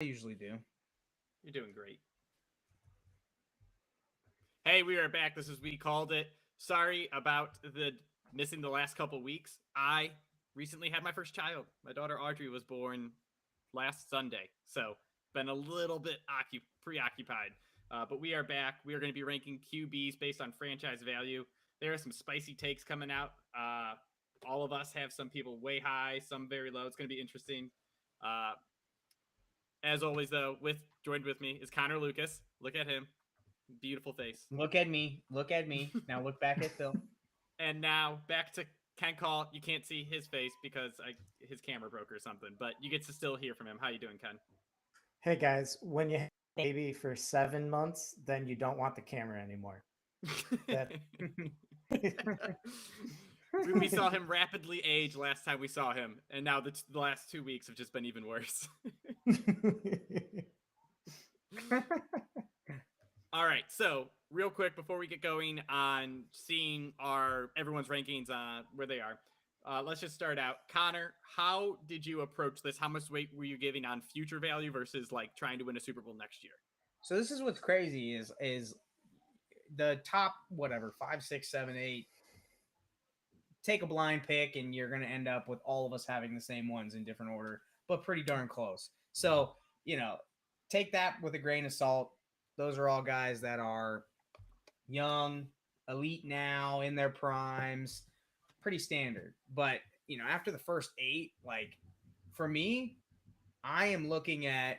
I usually do. You're doing great. Hey, we are back. This is We Called It. Sorry about the missing the last couple weeks. I recently had my first child. My daughter Audrey was born last Sunday, so been a little bit preoccupied. But we are back. We are going to be ranking QBs based on franchise value. There are some spicy takes coming out. All of us have some people way high, some very low. It's going to be interesting. Uh, as always, though, joined with me is Connor Lucas. Look at him, beautiful face. Look at me. Look at me. Now look back at Phil. And now back to Ken Call. You can't see his face because his camera broke or something, but you get to still hear from him. How you doing, Ken? Hey guys, when you have a baby for 7 months, then you don't want the camera anymore. That We saw him rapidly age last time we saw him, and now the last 2 weeks have just been even worse. All right, so real quick before we get going on seeing everyone's rankings where they are, let's just start out. Connor, how did you approach this? How much weight were you giving on future value versus like trying to win a Super Bowl next year? So this is what's crazy is the top whatever 5, 6, 7, 8. Take a blind pick, and you're going to end up with all of us having the same ones in different order, but pretty darn close. So take that with a grain of salt. Those are all guys that are young, elite now, in their primes, pretty standard. But, after the first 8, like, for me, I am looking at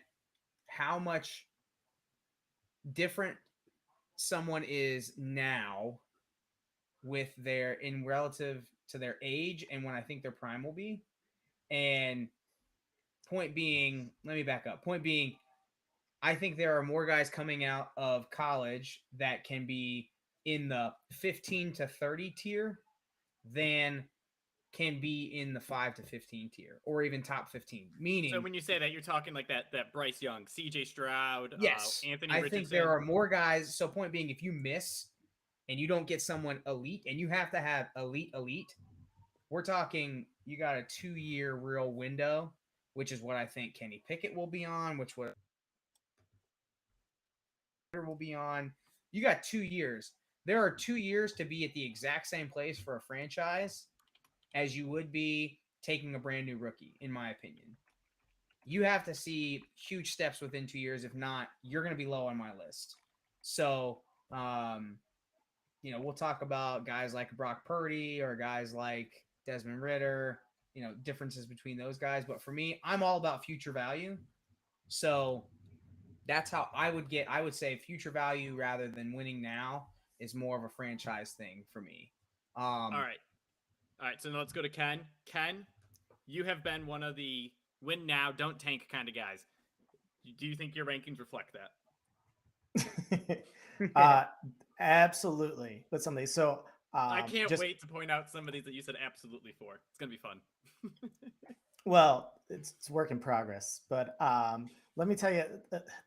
how much different someone is now with in relative to their age and when I think their prime will be. And point being, let me back up. Point being, I think there are more guys coming out of college that can be in the 15 to 30 tier than can be in the 5 to 15 tier or even top 15. Meaning, so when you say that, you're talking like that Bryce Young, CJ Stroud, yes, Anthony I Richardson. think there are more guys. So point being, if you miss and you don't get someone elite, and you have to have elite, we're talking you got a 2-year real window, which is what I think Kenny Pickett will be on, which will be on. You got 2 years. There are 2 years to be at the exact same place for a franchise as you would be taking a brand new rookie, in my opinion. You have to see huge steps within 2 years. If not, you're going to be low on my list. So, we'll talk about guys like Brock Purdy or guys like Desmond Ridder, differences between those guys. But for me, I'm all about future value. So that's how I would say future value rather than winning now is more of a franchise thing for me. All right. So now let's go to Ken. Ken, you have been one of the win now, don't tank kind of guys. Do you think your rankings reflect that. Absolutely. But something. So I can't wait to point out some of these that you said absolutely for. It's gonna be fun. Well, it's work in progress, but let me tell you,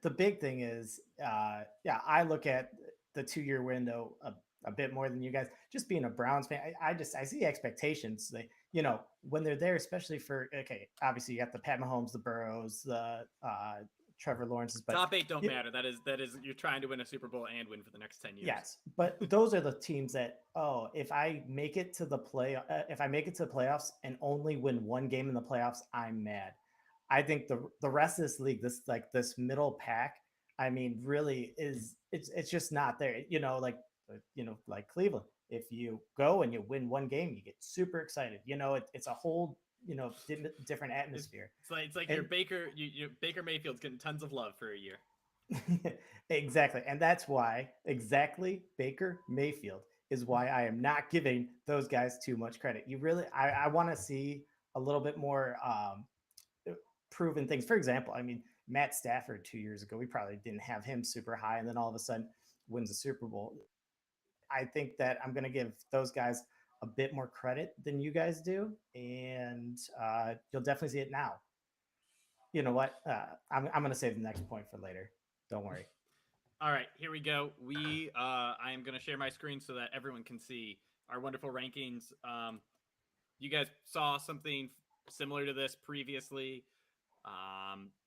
the big thing is, I look at the 2-year window a bit more than you guys. Just being a Browns fan, I see expectations. When they're there, especially obviously you got the Pat Mahomes, the Burrows, the Trevor Lawrence's, but top 8 don't matter. That is you're trying to win a Super Bowl and win for the next 10 years. Yes, but those are the teams that if I make it to the playoffs and only win one game in the playoffs, I'm mad. I think the rest of this league, this middle pack, I mean, really it's just not there. Like Cleveland, if you go and you win one game, you get super excited. It's a whole different atmosphere. It's like your Baker Mayfield's getting tons of love for a year. Exactly. And that's why Baker Mayfield is why I am not giving those guys too much credit. I want to see a little bit more proven things. For example, I mean, Matt Stafford 2 years ago, we probably didn't have him super high, and then all of a sudden wins the Super Bowl. I think that I'm going to give those guys a bit more credit than you guys do, and you'll definitely see it now. You know what? I'm going to save the next point for later. Don't worry. All right, here we go. I am going to share my screen so that everyone can see our wonderful rankings. You guys saw something similar to this previously.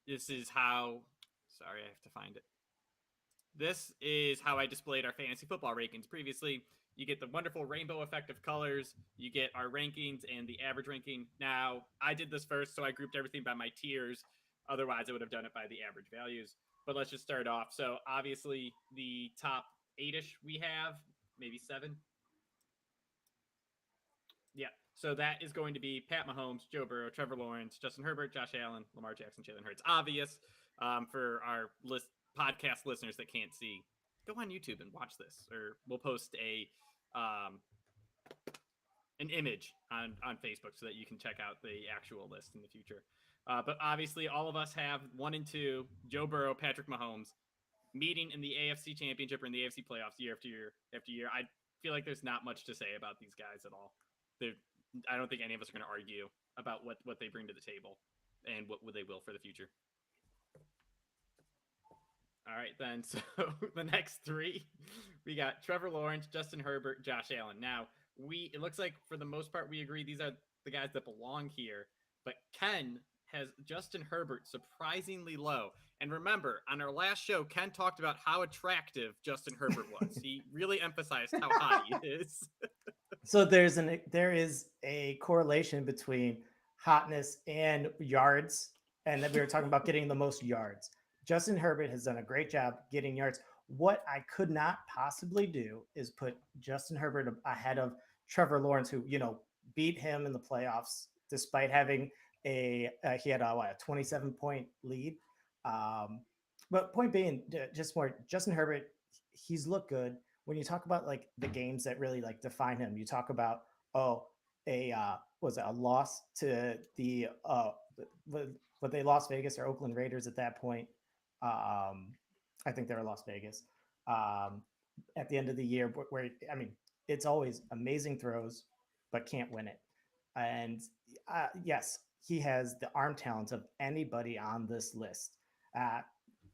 This is how. Sorry, I have to find it. This is how I displayed our fantasy football rankings previously. You get the wonderful rainbow effect of colors. You get our rankings and the average ranking. Now, I did this first, so I grouped everything by my tiers. Otherwise, I would have done it by the average values. But let's just start off. So, obviously, the top 8-ish we have, maybe 7. Yeah. So that is going to be Pat Mahomes, Joe Burrow, Trevor Lawrence, Justin Herbert, Josh Allen, Lamar Jackson, Jalen Hurts. Obvious for our podcast listeners that can't see. Go on YouTube and watch this, or we'll post an image on Facebook so that you can check out the actual list in the future. But obviously, all of us have 1 and 2, Joe Burrow, Patrick Mahomes, meeting in the AFC Championship or in the AFC playoffs year after year after year. I feel like there's not much to say about these guys at all. I don't think any of us are going to argue about what they bring to the table and what they will for the future. All right, then. So the next 3, we got Trevor Lawrence, Justin Herbert, Josh Allen. Now, it looks like for the most part we agree these are the guys that belong here. But Ken has Justin Herbert surprisingly low. And remember, on our last show, Ken talked about how attractive Justin Herbert was. He really emphasized how hot he is. So there is a correlation between hotness and yards, and that we were talking about getting the most yards. Justin Herbert has done a great job getting yards. What I could not possibly do is put Justin Herbert ahead of Trevor Lawrence, who beat him in the playoffs despite having he had a 27-point lead. But point being, just more Justin Herbert, he's looked good. When you talk about like the games that really like define him, you talk about was it a loss to the what they Las Vegas or Oakland Raiders at that point. I think they were Las Vegas at the end of the year, where I mean, it's always amazing throws, but can't win it. And yes, he has the arm talent of anybody on this list.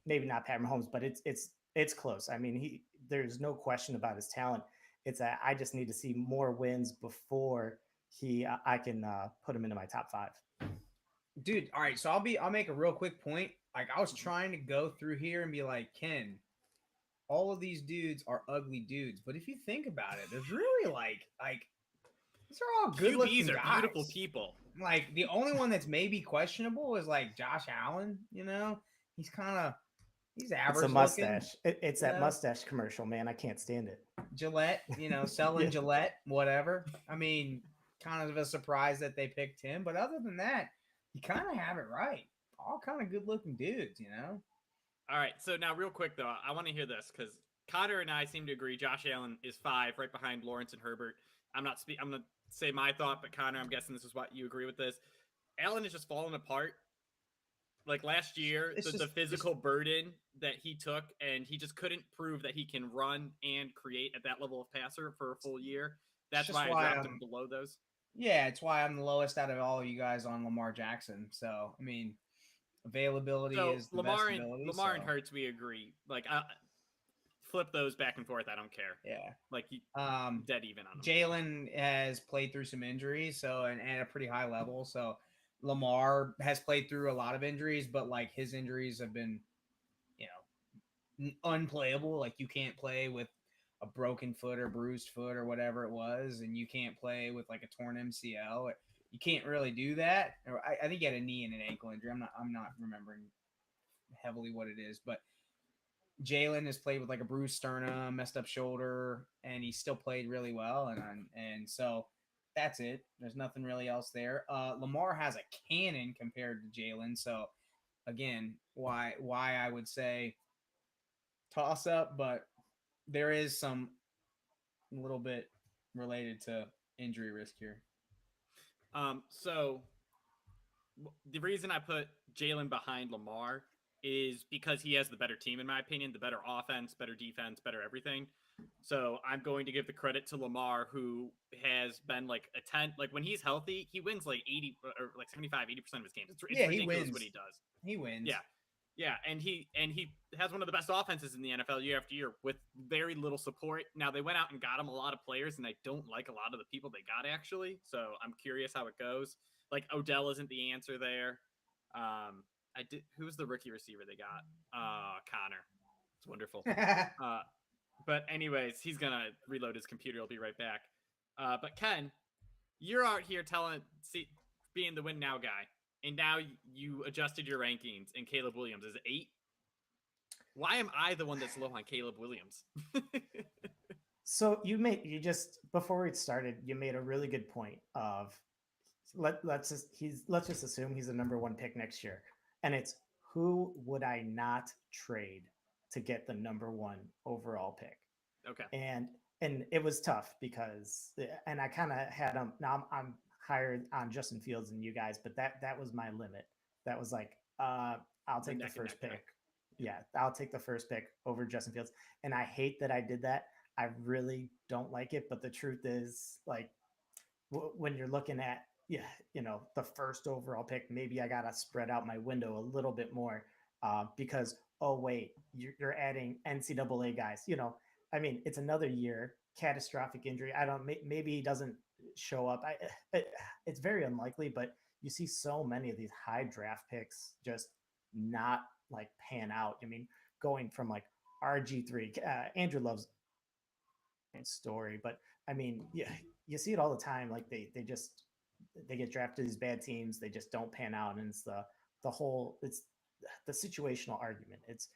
Maybe not Pat Mahomes, but it's close. I mean, there's no question about his talent. It's that I just need to see more wins before I can put him into my top 5. Dude, all right. So I'll make a real quick point. Like I was trying to go through here and be like, Ken, all of these dudes are ugly dudes. But if you think about it, there's really like these are all good looking guys. Are beautiful people. Like the only one that's maybe questionable is like Josh Allen. He's average. It's a mustache. It's that mustache commercial, man. I can't stand it. Gillette, selling Gillette, whatever. I mean, kind of a surprise that they picked him, but other than that, you kind of have it right. All kind of good looking dudes, All right, so now real quick though, I want to hear this because Connor and I seem to agree. Josh Allen is 5, right behind Lawrence and Herbert. I'm gonna say my thought, but Connor, I'm guessing this is what you agree with this. Allen is just falling apart. Like last year, the physical burden that he took, and he just couldn't prove that he can run and create at that level of passer for a full year. That's why I dropped him below those. Yeah, it's why I'm the lowest out of all of you guys on Lamar Jackson. So, I mean, availability is the Lamar best ability. Lamar and Hurts, we agree. Like, flip those back and forth. I don't care. Yeah. Like, dead even on them. Jalen has played through some injuries, so and at a pretty high level. So, Lamar has played through a lot of injuries, but like his injuries have been, unplayable. Like you can't play with a broken foot or bruised foot or whatever it was, and you can't play with like a torn MCL. You can't really do that. Or I think he had a knee and an ankle injury. I'm not remembering heavily what it is, but Jalen has played with like a bruised sternum, messed up shoulder, and he still played really well. And so that's it. There's nothing really else there. Lamar has a cannon compared to Jalen. So again, why I would say toss up, but there is some little bit related to injury risk here. So the reason I put Jalen behind Lamar is because he has the better team, in my opinion, the better offense, better defense, better everything. So I'm going to give the credit to Lamar, who has been like when he's healthy, he wins like 80 or like 75, 80% of his games. It's ridiculous he wins. What he does. He wins. Yeah. Yeah. And he has one of the best offenses in the NFL year after year with very little support. Now they went out and got him a lot of players, and I don't like a lot of the people they got actually. So I'm curious how it goes. Like Odell isn't the answer there. I did. Who was the rookie receiver they got? Connor. It's wonderful. But anyways, he's gonna reload his computer. He'll be right back. But Ken, you're out here being the win now guy, and now you adjusted your rankings, and Caleb Williams is 8. Why am I the one that's low on Caleb Williams? So you just before we started, you made a really good point of let's just assume he's the number 1 pick next year, and it's who would I not trade to get the number 1 overall pick? Okay. And it was tough because, and I kind of had him. Now I'm higher on Justin Fields than you guys, but that was my limit. That was like, I'll take the first pick. Yeah, I'll take the first pick over Justin Fields. And I hate that I did that. I really don't like it. But the truth is, like, when you're looking at, the first overall pick, maybe I got to spread out my window a little bit more because, oh, wait, you're adding NCAA guys. I mean, it's another year, catastrophic injury. Maybe he doesn't show up. It's very unlikely, but you see so many of these high draft picks just not like pan out. I mean, going from like RG3, Andrew loves story, but I mean, yeah, you see it all the time. Like they get drafted to these bad teams, they just don't pan out, and it's it's the situational argument. It's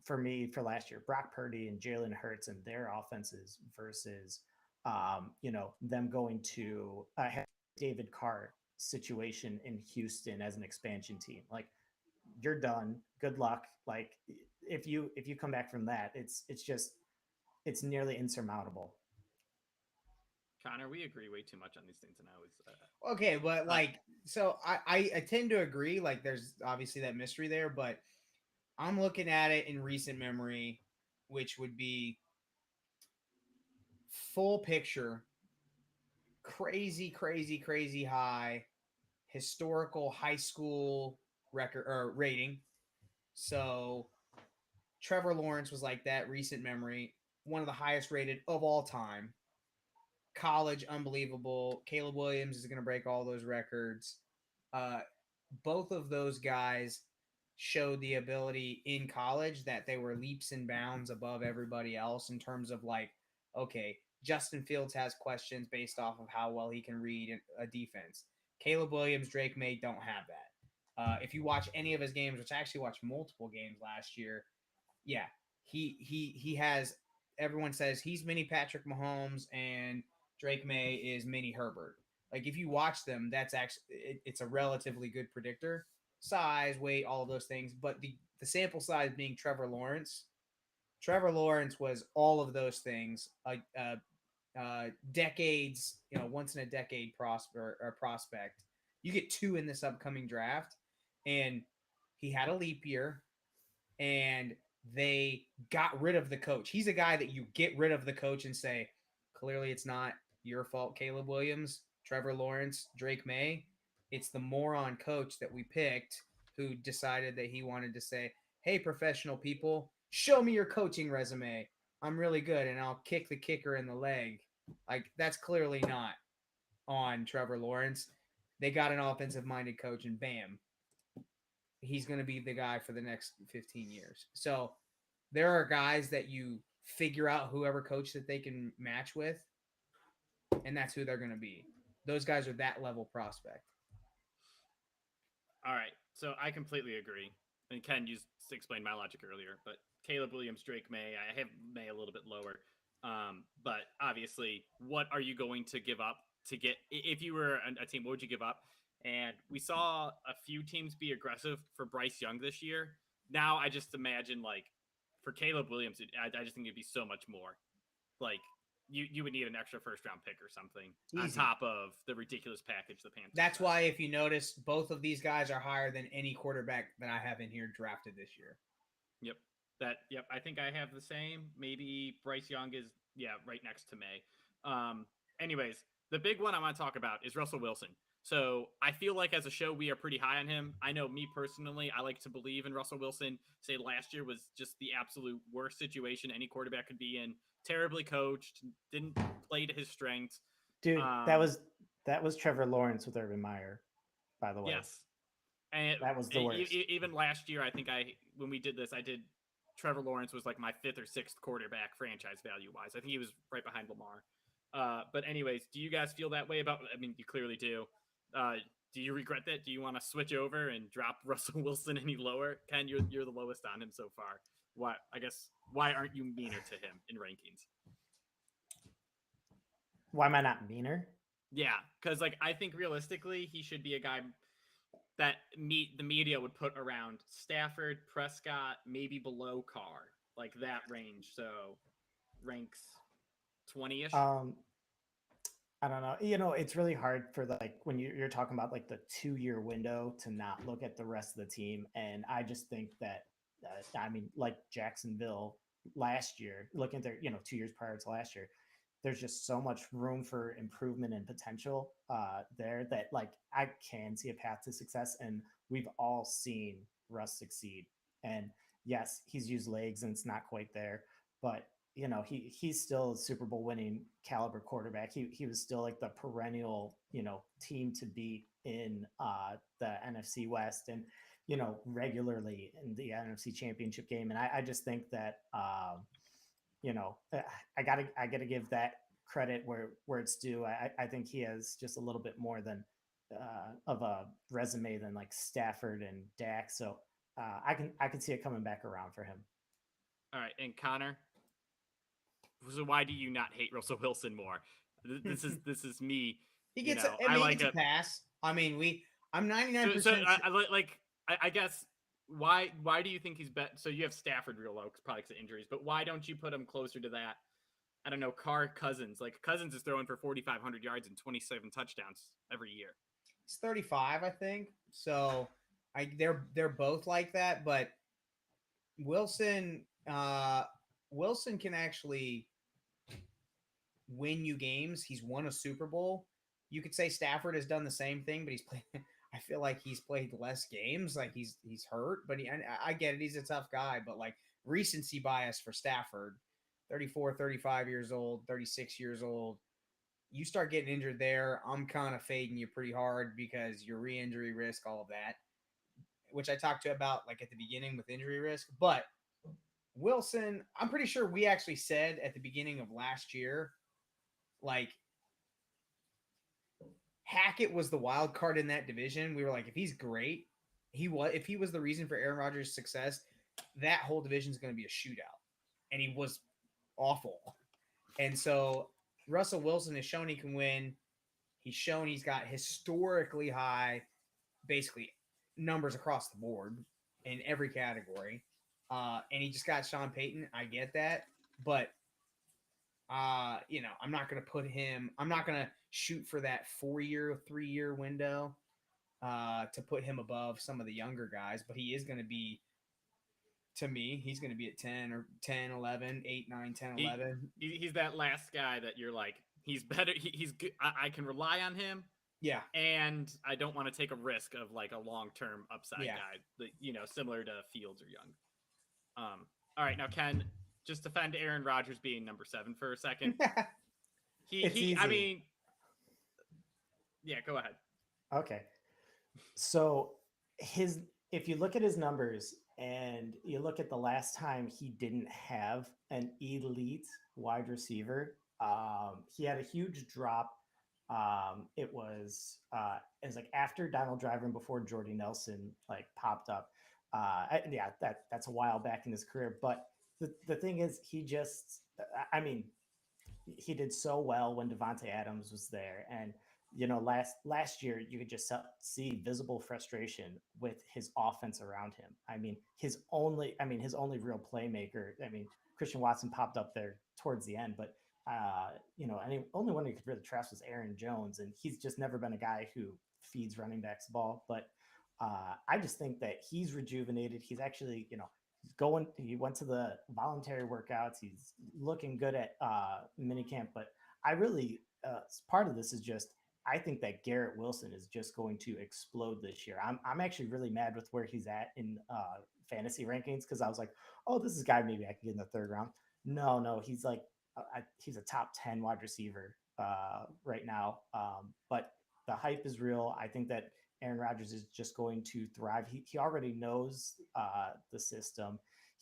for me for last year, Brock Purdy and Jalen Hurts and their offenses versus them going to David Carr situation in Houston as an expansion team. Like, you're done. Good luck. Like, if you come back from that, it's nearly insurmountable. Connor, we agree way too much on these things, and I was okay, but so I tend to agree. Like, there's obviously that mystery there, but I'm looking at it in recent memory, which would be full picture, crazy high historical high school record or rating. So Trevor Lawrence was like that, recent memory, one of the highest rated of all time. College, unbelievable. Caleb Williams is going to break all those records. Both of those guys showed the ability in college that they were leaps and bounds above everybody else in terms of like, okay, Justin Fields has questions based off of how well he can read a defense. Caleb Williams, Drake May don't have that. If you watch any of his games, which I actually watched multiple games last year, yeah, he has. Everyone says he's mini Patrick Mahomes and Drake May is mini Herbert. Like, if you watch them, that's actually it's a relatively good predictor. Size, weight, all of those things, but the sample size being Trevor Lawrence. Trevor Lawrence was all of those things. Decades, once in a decade prospect. You get 2 in this upcoming draft, and he had a leap year, and they got rid of the coach. He's a guy that you get rid of the coach and say, clearly it's not your fault, Caleb Williams, Trevor Lawrence, Drake May. It's the moron coach that we picked who decided that he wanted to say, hey, professional people, show me your coaching resume. I'm really good, and I'll kick the kicker in the leg. Like, that's clearly not on Trevor Lawrence. They got an offensive-minded coach, and bam, he's going to be the guy for the next 15 years. So there are guys that you figure out whoever coach that they can match with, and that's who they're going to be. Those guys are that level prospect. All right. So I completely agree. And Ken, you explained my logic earlier, but Caleb Williams, Drake May, I have May a little bit lower. But obviously, what are you going to give up to get, if you were a team, what would you give up? And we saw a few teams be aggressive for Bryce Young this year. Now I just imagine, like, for Caleb Williams, I just think it'd be so much more. Like, you would need an extra first round pick or something on top of the ridiculous package the Panthers. That's why, if you notice, both of these guys are higher than any quarterback that I have in here drafted this year. Yep. I think I have the same. Maybe Bryce Young is right next to May. Anyways, the big one I want to talk about is Russell Wilson. So I feel like as a show, we are pretty high on him. I know me personally, I like to believe in Russell Wilson. Say last year was just the absolute worst situation any quarterback could be in. Terribly coached, didn't play to his strengths. Dude, that was Trevor Lawrence with Urban Meyer, by the way. Yes. And That was the worst. even last year, I think when we did this, I did. Trevor Lawrence was like my fifth or sixth quarterback franchise value wise. I think he was right behind Lamar. But anyways, do you guys feel that way about? I mean, you clearly do. Do you regret that? Do you want to switch over and drop Russell Wilson any lower? Ken, you're the lowest on him so far. Why? I guess why aren't you meaner to him in rankings? Why am I not meaner? Yeah, because like I think realistically he should be a guy that the media would put around Stafford, Prescott, maybe below Carr, like that range. So ranks 20ish. I don't know. It's really hard for like when you're talking about like the 2-year window to not look at the rest of the team. And I just think that, I mean, like Jacksonville last year, looking at their, 2 years prior to last year, there's just so much room for improvement and potential there that like I can see a path to success. And we've all seen Russ succeed. And yes, he's used legs and it's not quite there, but he's still a Super Bowl winning caliber quarterback. He was still like the perennial, team to beat in the NFC West and, regularly in the NFC Championship game. And I just think that, I gotta give that credit where it's due. I think he has just a little bit more than of a resume than like Stafford and Dak. So I can see it coming back around for him. All right, and Connor. So why do you not hate Russell Wilson more? This is me. He gets. I like a pass. I mean, I'm 99%. So I guess why do you think he's better? So you have Stafford real low, probably because of injuries, but why don't you put him closer to that? I don't know, Carr, Cousins. Like Cousins is throwing for 4,500 yards and 27 touchdowns every year. He's 35, I think. So they're both like that, but Wilson can actually win you games. He's won a Super Bowl. You could say Stafford has done the same thing, but he's played. I feel like he's played less games. Like he's hurt, but I get it. He's a tough guy, but like recency bias for Stafford, 34, 35 years old, 36 years old. You start getting injured there, I'm kind of fading you pretty hard because your re-injury risk, all of that, which I talked to about like at the beginning with injury risk. But Wilson, I'm pretty sure we actually said at the beginning of last year, like Hackett was the wild card in that division. We were like, if he's great, if he was the reason for Aaron Rodgers' success, that whole division is going to be a shootout. And he was awful. And so Russell Wilson has shown he can win. He's shown he's got historically high, basically, numbers across the board in every category. And he just got Sean Payton. I get that. But, I'm not going to I'm not going to shoot for that 4-year, 3-year window to put him above some of the younger guys. But he is going to be, to me, he's going to be at 10 or 10, 11, 8, 9, 10, 11. He's that last guy that you're like, he's better. He's good. I can rely on him. Yeah. And I don't want to take a risk of like a long-term upside guy, similar to Fields or Young. All right. Now, Ken, just defend Aaron Rodgers being number 7 for a second. I mean, yeah, go ahead. Okay. So if you look at his numbers and you look at the last time he didn't have an elite wide receiver, he had a huge drop. It was like after Donald Driver and before Jordy Nelson like popped up. That's a while back in his career. But the thing is, he did so well when Devontae Adams was there, and last year you could just see visible frustration with his offense around him. His only real playmaker. Christian Watson popped up there towards the end, but only one he could really trust was Aaron Jones, and he's just never been a guy who feeds running backs the ball. But I just think that he's rejuvenated. He's actually, he went to the voluntary workouts. He's looking good at minicamp, but I really, part of this is just, I think that Garrett Wilson is just going to explode this year. I'm actually really mad with where he's at in fantasy rankings, because I was like, oh, this is a guy maybe I could get in the 3rd round. No, he's like, he's a top 10 wide receiver right now. But the hype is real. I think that Aaron Rodgers is just going to thrive. He already knows the system.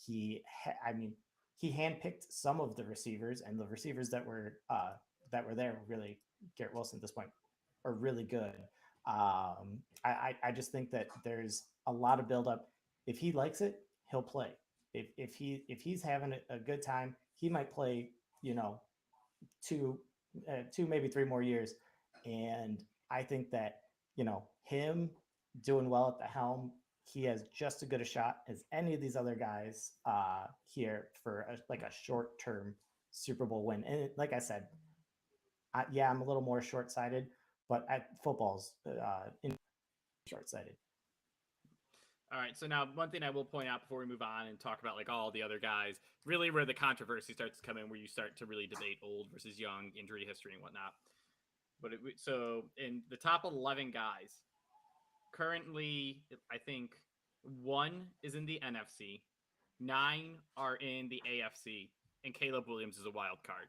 I mean, he handpicked some of the receivers, and the receivers that were there, really, Garrett Wilson at this point, are really good. I just think that there's a lot of buildup. If he likes it, he'll play. If he's having a good time, he might play. Two, maybe 3 more years, and I think that him doing well at the helm, he has just as good a shot as any of these other guys here for a short-term Super Bowl win. And like I said, I'm a little more short-sighted, but at football's short-sighted. All right, so now one thing I will point out before we move on and talk about like all the other guys, really where the controversy starts to come in, where you start to really debate old versus young, injury history and whatnot. But so in the top 11 guys, currently, I think 1 is in the NFC, 9 are in the AFC, and Caleb Williams is a wild card.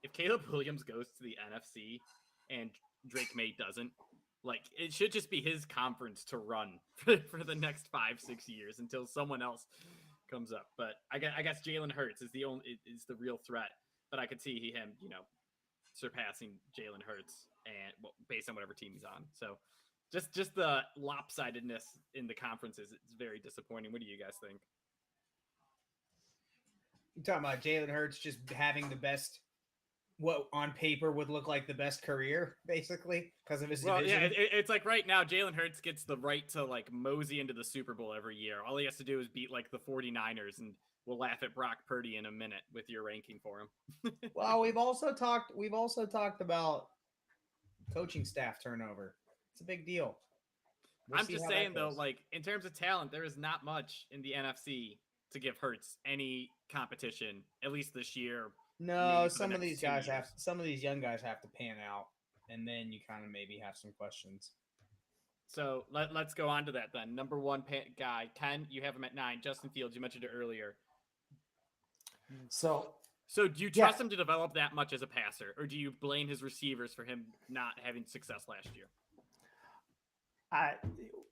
If Caleb Williams goes to the NFC and Drake May doesn't, like, it should just be his conference to run for the next 5-6 years until someone else comes up. But I guess Jalen Hurts is the real threat. But I could see him, surpassing Jalen Hurts and based on whatever team he's on. So just the lopsidedness in the conferences, it's very disappointing. What do you guys think? You're talking about Jalen Hurts just having the best, what on paper would look like the best career, basically, because of his division. Yeah, it's like right now, Jalen Hurts gets the right to like mosey into the Super Bowl every year. All he has to do is beat like the 49ers, and we'll laugh at Brock Purdy in a minute with your ranking for him. Well, we've also talked about coaching staff turnover. It's a big deal. I'm just saying though, like in terms of talent, there is not much in the NFC to give Hurts any competition, at least this year. No, some of these young guys have to pan out, and then you kind of maybe have some questions. So let's go on to that then. Number 1 guy, Ken, you have him at 9. Justin Fields, you mentioned it earlier. So do you trust him to develop that much as a passer, or do you blame his receivers for him not having success last year?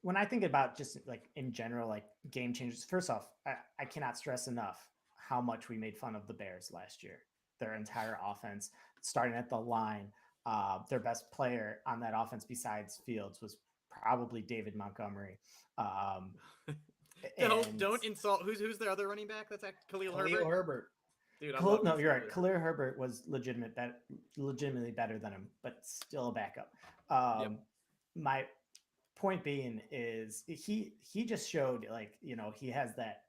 When I think about just like in general, like game changers, first off, I cannot stress enough how much we made fun of the Bears last year. Their entire offense, starting at the line, their best player on that offense besides Fields was probably David Montgomery. Don't insult. Who's their other running back? That's Khalil Herbert. Dude, no, you're right. Khalil Herbert was legitimately better than him, but still a backup. My point being is he just showed, like, he has that,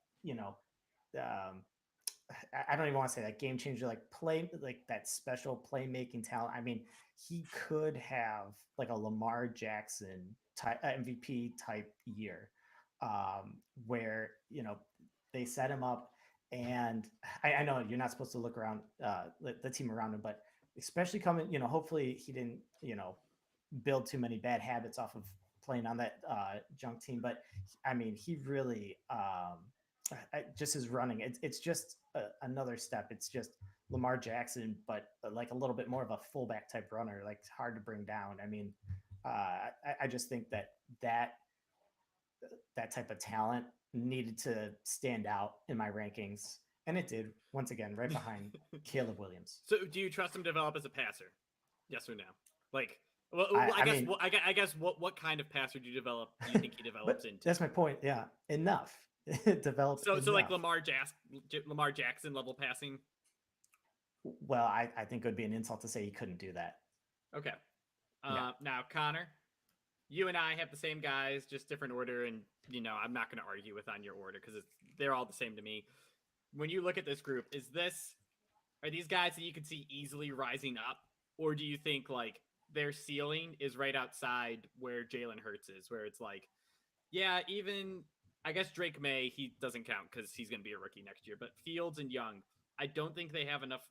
I don't even want to say that game changer, like that special playmaking talent. I mean, he could have like a Lamar Jackson type MVP type year, where they set him up, and I know you're not supposed to look around the team around him, but especially coming, hopefully he didn't build too many bad habits off of playing on that junk team. But I mean, he really just his running, it's just another step. It's just Lamar Jackson, but like a little bit more of a fullback type runner, like hard to bring down. I mean, I just think that type of talent needed to stand out in my rankings, and it did, once again, right behind Caleb Williams. So do you trust him to develop as a passer? Yes or no? Like, well, I guess what kind of passer do you think he develops into? That's my point. Yeah, enough. Develops. So like Lamar Jackson level passing. Well, I think it would be an insult to say he couldn't do that. Okay. Now, Connor, you and I have the same guys, just different order, and I'm not going to argue on your order because they're all the same to me. When you look at this group, are these guys that you could see easily rising up, or do you think like their ceiling is right outside where Jalen Hurts is, where it's like, yeah, even I guess Drake May, he doesn't count because he's going to be a rookie next year, but Fields and Young, I don't think they have enough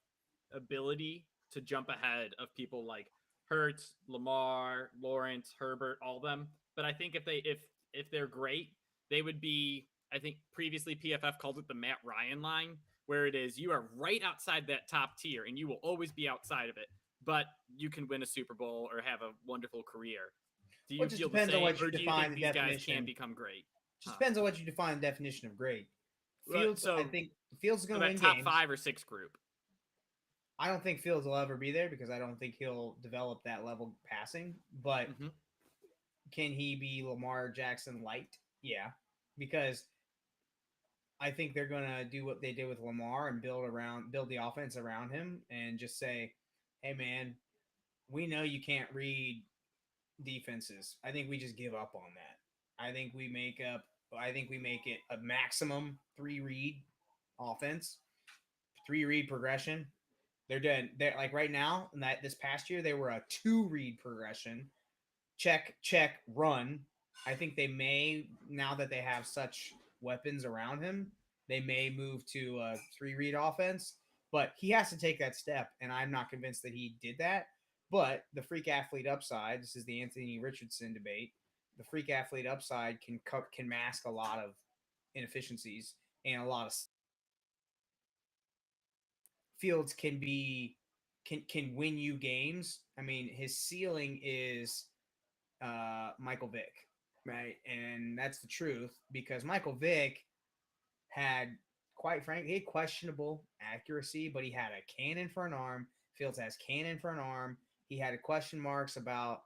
ability to jump ahead of people like Hurts, Lamar, Lawrence, Herbert, all of them. But I think if they're great, they would be, I think previously PFF called it the Matt Ryan line, where it is you are right outside that top tier and you will always be outside of it, but you can win a Super Bowl or have a wonderful career. Do Well, you it just feel the depends on same, what you or do you define think the these guys definition. can become great? Just depends on what you define the definition of great. Right, Fields, I so- think Fields is So going to that win top games. 5 or 6 group. I don't think Fields will ever be there because I don't think he'll develop that level passing. But Mhm. can he be Lamar Jackson light? Yeah, because I think they're going to do what they did with Lamar and build the offense around him and just say, "Hey, man, we know you can't read defenses. I think we just give up on that. I think we make it a maximum 3-read offense, 3-read progression. They're dead. They're like right now, and that this past year they were a 2-read progression. Check, check, run. I think they may, now that they have such weapons around him, they may move to a 3-read offense. But he has to take that step, and I'm not convinced that he did that. But the freak athlete upside, this is the Anthony Richardson debate. The freak athlete upside can mask a lot of inefficiencies and a lot of Fields can win you games. I mean, his ceiling is Michael Vick, right? And that's the truth because Michael Vick had, quite frankly, he had questionable accuracy, but he had a cannon for an arm. Fields has cannon for an arm. He had question marks about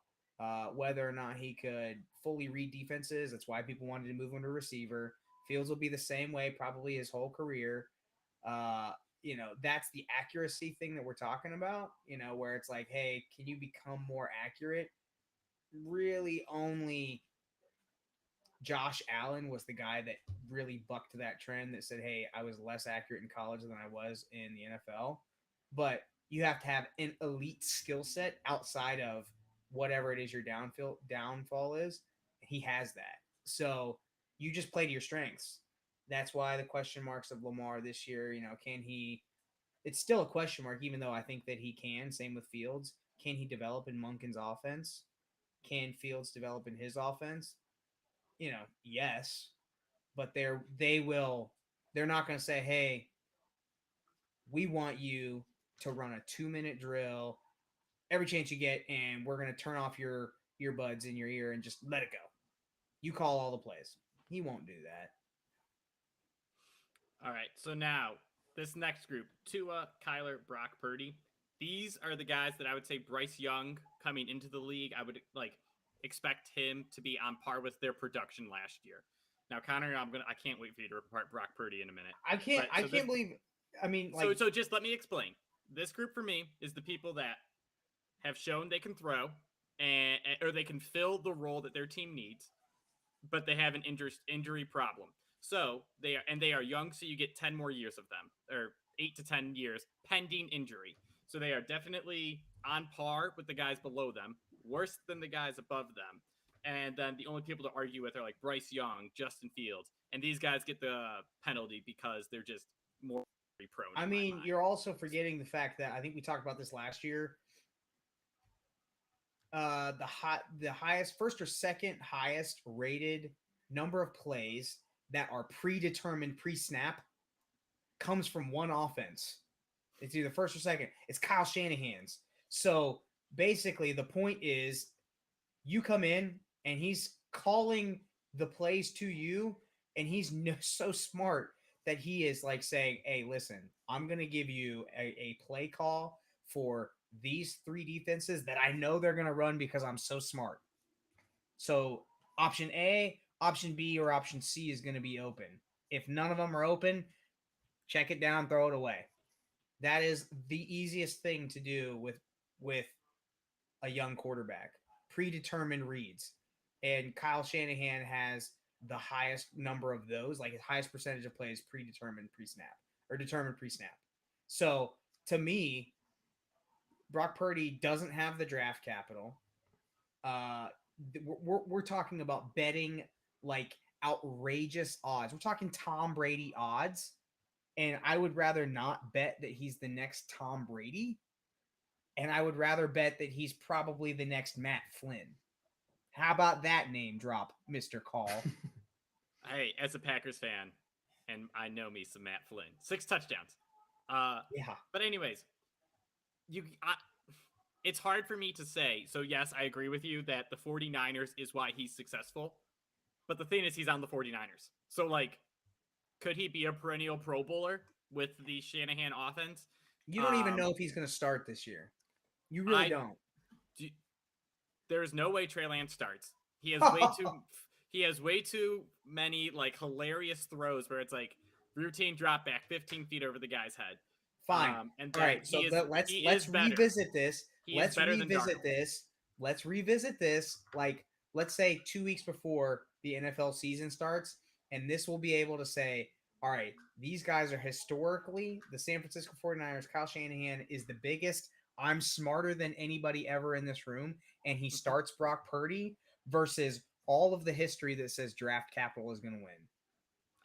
whether or not he could fully read defenses. That's why people wanted to move him to receiver. Fields will be the same way probably his whole career. That's the accuracy thing that we're talking about, where it's like, hey, can you become more accurate? Really only Josh Allen was the guy that really bucked that trend that said, hey, I was less accurate in college than I was in the NFL. But you have to have an elite skill set outside of whatever it is your downfall is. He has that. So you just play to your strengths. That's why the question marks of Lamar this year, can he – it's still a question mark, even though I think that he can. Same with Fields. Can he develop in Monken's offense? Can Fields develop in his offense? Yes, but they're not going to say, hey, we want you to run a 2-minute drill every chance you get, and we're going to turn off your earbuds in your ear and just let it go. You call all the plays. He won't do that. All right, so now this next group, Tua, Kyler, Brock Purdy. These are the guys that I would say Bryce Young coming into the league. I would expect him to be on par with their production last year. Now, Connor, I can't wait for you to report Brock Purdy in a minute. I can't believe. I mean, like, so just let me explain. This group for me is the people that have shown they can throw or they can fill the role that their team needs, but they have an injury problem. So they are young, so you get 10 more years of them, or 8 to 10 years pending injury. So they are definitely on par with the guys below them, worse than the guys above them. And then the only people to argue with are like Bryce Young, Justin Fields, and these guys get the penalty because they're just more prone. I mean, you're also forgetting the fact that I think we talked about this last year. The highest, first or second highest rated number of plays that are predetermined pre-snap comes from one offense. It's either first or second. It's Kyle Shanahan's. So basically, the point is you come in and he's calling the plays to you, and he's so smart that he is like saying, hey, listen, I'm going to give you a play call for these 3 defenses that I know they're going to run because I'm so smart. So option A, option B, or option C is going to be open. If none of them are open, check it down, throw it away. That is the easiest thing to do with a young quarterback. Predetermined reads. And Kyle Shanahan has the highest number of those, like his highest percentage of plays predetermined pre-snap or determined pre-snap. So to me, Brock Purdy doesn't have the draft capital. We're talking about betting like outrageous odds. We're talking Tom Brady odds. And I would rather not bet that he's the next Tom Brady. And I would rather bet that he's probably the next Matt Flynn. How about that name drop, Mr. Call? Hey, as a Packers fan, and I know me some Matt Flynn, 6 touchdowns. Yeah. But anyways, it's hard for me to say. So yes, I agree with you that the 49ers is why he's successful. But the thing is, he's on the 49ers. So like, could he be a perennial Pro Bowler with the Shanahan offense? You don't even know if he's going to start this year. You really I don't. There's no way Trey Lance starts. He has way too many like hilarious throws where it's like routine drop back 15 feet over the guy's head. Fine. And All right. So let's revisit this. Let's revisit this. Like, let's say 2 weeks before the NFL season starts, and this will be able to say, all right, these guys are historically the San Francisco 49ers. Kyle Shanahan is the biggest. I'm smarter than anybody ever in this room, and he starts Brock Purdy versus all of the history that says draft capital is going to win.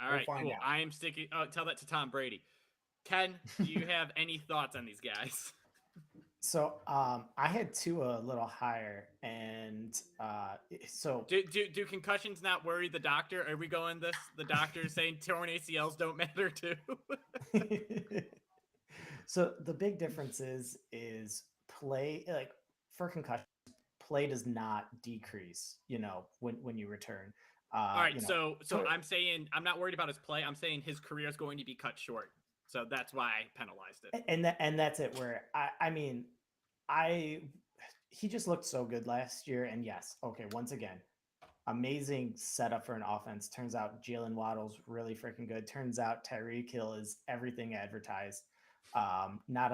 All right, cool. Out. I am sticking. Oh, tell that to Tom Brady. Ken, do you have any thoughts on these guys? So I had Tua a little higher, and so do concussions not worry the doctor? Are we going this? The doctor saying torn ACLs don't matter too. So the big difference is play, like for concussion, play does not decrease. When you return. All right, so I'm saying I'm not worried about his play. I'm saying his career is going to be cut short. So that's why I penalized it. And that's it. Where he just looked so good last year. And yes, okay, once again, amazing setup for an offense. Turns out Jalen Waddle's really freaking good. Turns out Tyreek Hill is everything advertised. Not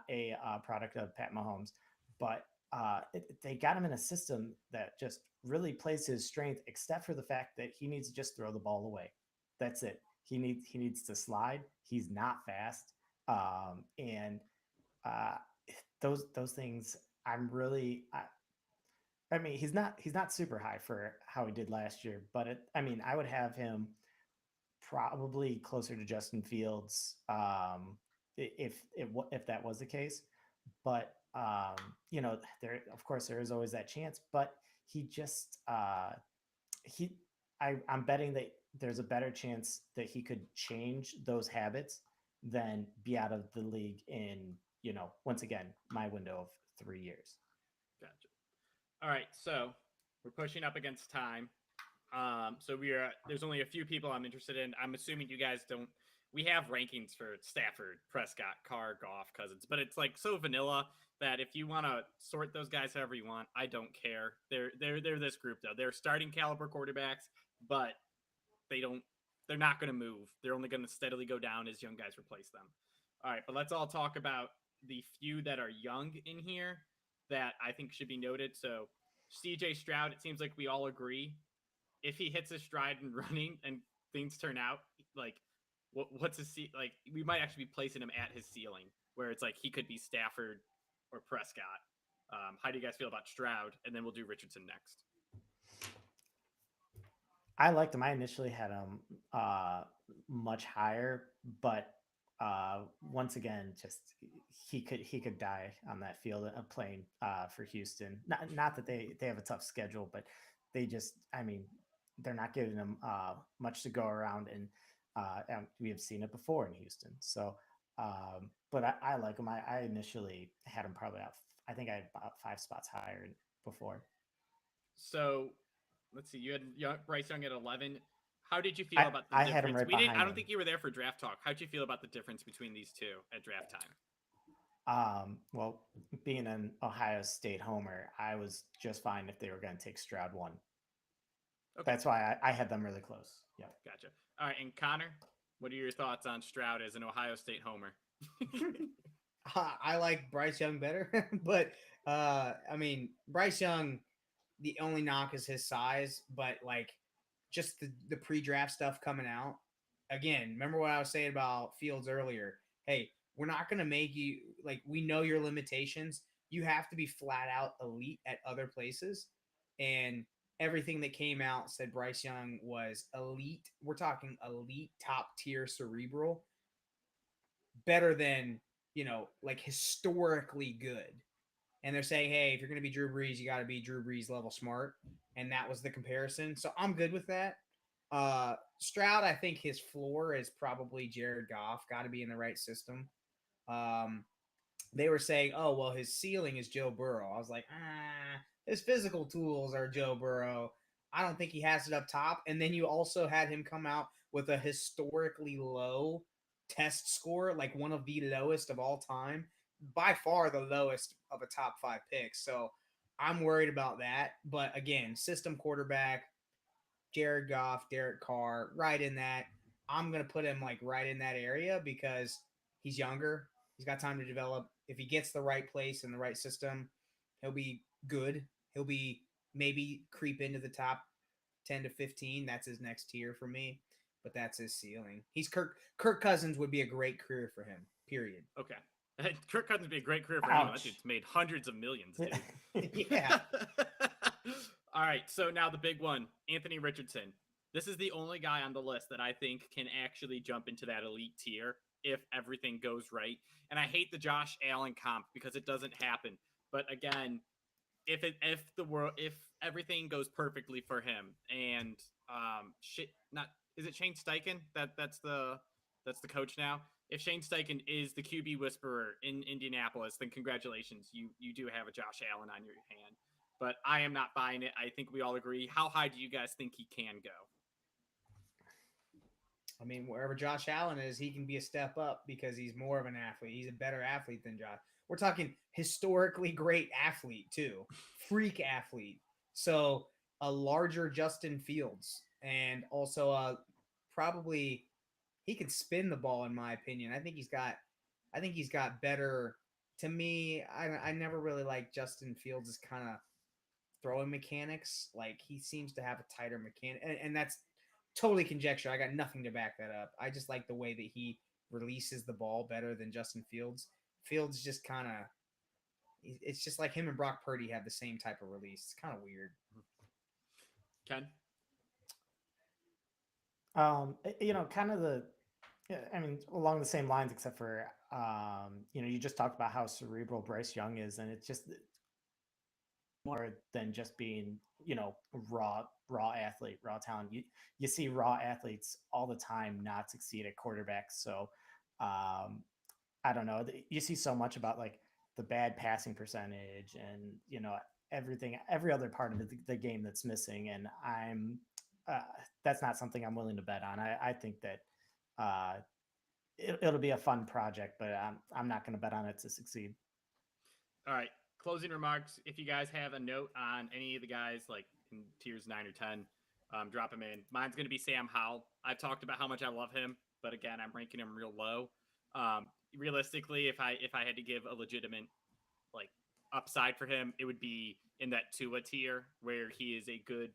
a product of Pat Mahomes, but they got him in a system that just really plays his strength, except for the fact that he needs to just throw the ball away. That's it. He needs to slide. He's not fast, and those things. I'm really. I mean, he's not super high for how he did last year, but I would have him probably closer to Justin Fields if that was the case. But there, of course, there is always that chance. But he just I'm betting that there's a better chance that he could change those habits than be out of the league in, once again, my window of 3 years. Gotcha. All right, so we're pushing up against time. So there's only a few people I'm interested in. I'm assuming you guys don't. We have rankings for Stafford, Prescott, Carr, Goff, Cousins, but it's like so vanilla that if you want to sort those guys however you want, I don't care. They're this group though. They're starting caliber quarterbacks, but they're not going to move. They're only going to steadily go down as young guys replace them. All right, but let's all talk about the few that are young in here that I think should be noted. So CJ Stroud, it seems like we all agree. If he hits his stride and running and things turn out, like what's his like we might actually be placing him at his ceiling where it's like he could be Stafford or Prescott. How do you guys feel about Stroud? And then we'll do Richardson next. I liked him. I initially had him much higher, but once again, just he could die on that field of playing for Houston. Not that they have a tough schedule, but they just, they're not giving him much to go around, and we have seen it before in Houston. So, but I like him. I initially had him probably out. I think I had about 5 spots higher before. So let's see. You had Bryce Young at 11. How did you feel about the difference? Had him right behind I don't think you were there for draft talk. How did you feel about the difference between these two at draft time? Well, being an Ohio State homer, I was just fine if they were going to take Stroud 1. Okay. That's why I had them really close. Yeah. Gotcha. All right. And Connor, what are your thoughts on Stroud as an Ohio State homer? I like Bryce Young better, but Bryce Young, the only knock is his size, but like just the pre-draft stuff coming out. Again, remember what I was saying about Fields earlier. Hey, we're not going to make you, like, we know your limitations. You have to be flat out elite at other places. And everything that came out said Bryce Young was elite. We're talking elite, top tier cerebral. Better than, like historically good. And they're saying, hey, if you're going to be Drew Brees, you got to be Drew Brees level smart. And that was the comparison. So I'm good with that. Stroud, I think his floor is probably Jared Goff. Got to be in the right system. they were saying, oh, well, his ceiling is Joe Burrow. I was like, his physical tools are Joe Burrow. I don't think he has it up top. And then you also had him come out with a historically low test score, like one of the lowest of all time, by far the lowest of a top 5 pick. So I'm worried about that. But again, system quarterback, Jared Goff, Derek Carr, right in that. I'm gonna put him like right in that area because he's younger. He's got time to develop. If he gets the right place and the right system, he'll be good. He'll be maybe creep into the top 10 to 15. That's his next tier for me, but that's his ceiling. He's Kirk Cousins would be a great career for him. Period. Okay. Kirk Cousins would be a great career for anyone. That Ouch. dude's made hundreds of millions, dude. Yeah. All right, so now the big one, Anthony Richardson. This is the only guy on the list that I think can actually jump into that elite tier if everything goes right. And I hate the Josh Allen comp because it doesn't happen. But again, if everything goes perfectly for him and is it Shane Steichen that's the coach now? If Shane Steichen is the QB whisperer in Indianapolis, then congratulations, you do have a Josh Allen on your hand. But I am not buying it. I think we all agree. How high do you guys think he can go? I mean, wherever Josh Allen is, he can be a step up because he's more of an athlete. He's a better athlete than Josh. We're talking historically great athlete too, freak athlete. So a larger Justin Fields, and also probably he can spin the ball in my opinion. I think he's got better. To me, I never really liked Justin Fields' kind of throwing mechanics. Like he seems to have a tighter mechanic, and that's totally conjecture. I got nothing to back that up. I just like the way that he releases the ball better than Justin Fields. Fields just kind of, it's just like him and Brock Purdy have the same type of release. It's kind of weird. Ken? Kind of along the same lines, except for, you just talked about how cerebral Bryce Young is, and it's just more than just being, raw athlete, raw talent. You see raw athletes all the time not succeed at quarterback. So, I don't know. You see so much about like the bad passing percentage and, every other part of the game that's missing. And that's not something I'm willing to bet on. I think that it'll be a fun project, but I'm not going to bet on it to succeed. All right. Closing remarks. If you guys have a note on any of the guys, like in tiers 9 or 10, drop them in. Mine's going to be Sam Howell. I've talked about how much I love him, but again, I'm ranking him real low. Realistically, if I had to give a legitimate like upside for him, it would be in that Tua tier where he is a good,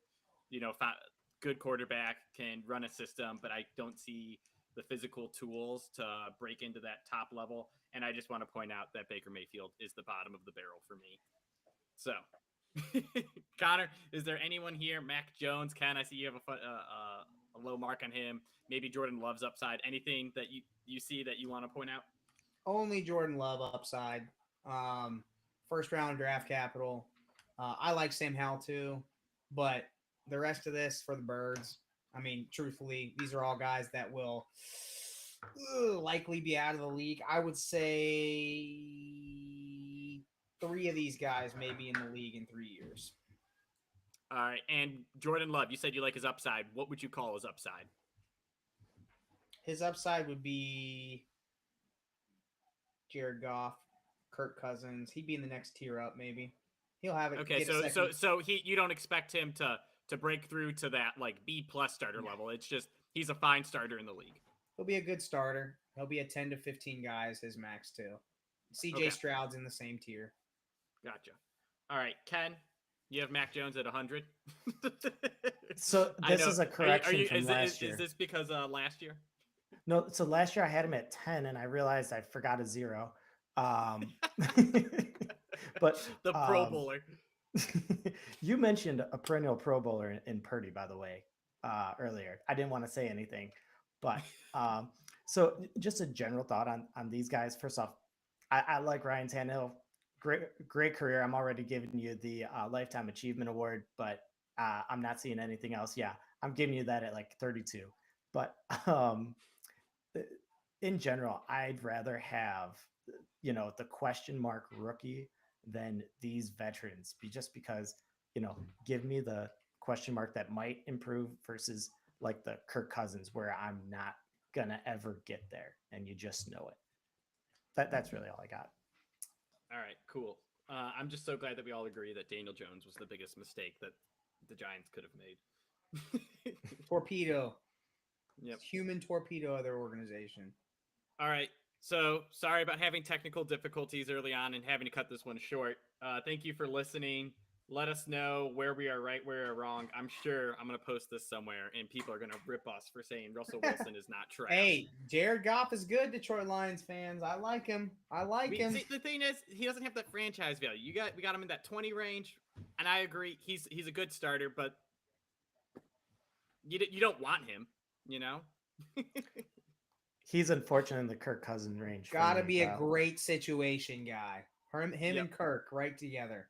good quarterback, can run a system, but I don't see the physical tools to break into that top level. And I just want to point out that Baker Mayfield is the bottom of the barrel for me. So, Connor, is there anyone here? Mac Jones, Ken, I see you have a low mark on him. Maybe Jordan Love's upside. Anything that you see that you want to point out? Only Jordan Love upside. First round draft capital. I like Sam Howell too, but the rest of this for the birds. I mean, truthfully, these are all guys that will likely be out of the league. I would say 3 of these guys may be in the league in 3 years. All right. And Jordan Love, you said you like his upside. What would you call his upside? His upside would be Jared Goff, Kirk Cousins. He'd be in the next tier up, maybe. He'll have it. Okay, so you don't expect him to break through to that like B+ starter level. It's just he's a fine starter in the league. He'll be a good starter. He'll be a 10 to 15 guys, his max too. CJ Stroud's in the same tier. Gotcha. All right, Ken, you have Mac Jones at 100. So this is a correction from last year. Is this because last year? No, so last year I had him at 10 and I realized I forgot a 0. But the Pro Bowler. You mentioned a perennial Pro Bowler in Purdy, by the way, earlier. I didn't want to say anything, but so just a general thought on these guys. First off, I like Ryan Tannehill. Great career. I'm already giving you the Lifetime Achievement Award, but I'm not seeing anything else. Yeah, I'm giving you that at like 32. But in general, I'd rather have the question mark rookie than these veterans, just because, give me the question mark that might improve versus like the Kirk Cousins where I'm not gonna ever get there and you just know it. That's really all I got. All right, cool. I'm just so glad that we all agree that Daniel Jones was the biggest mistake that the Giants could have made. Torpedo. Yep. Human torpedo of their organization. All right. So sorry about having technical difficulties early on and having to cut this one short. Thank you for listening. Let us know where we are right, where we are wrong. I'm sure I'm going to post this somewhere and people are going to rip us for saying Russell Wilson is not trash. Hey, Jared Goff is good, Detroit Lions fans. I like him. him. See, the thing is, he doesn't have that franchise value. We got him in that 20 range, and I agree. He's a good starter, but you don't want him, He's unfortunate in the Kirk Cousins range. Gotta be a great situation guy. Him and Kirk right together.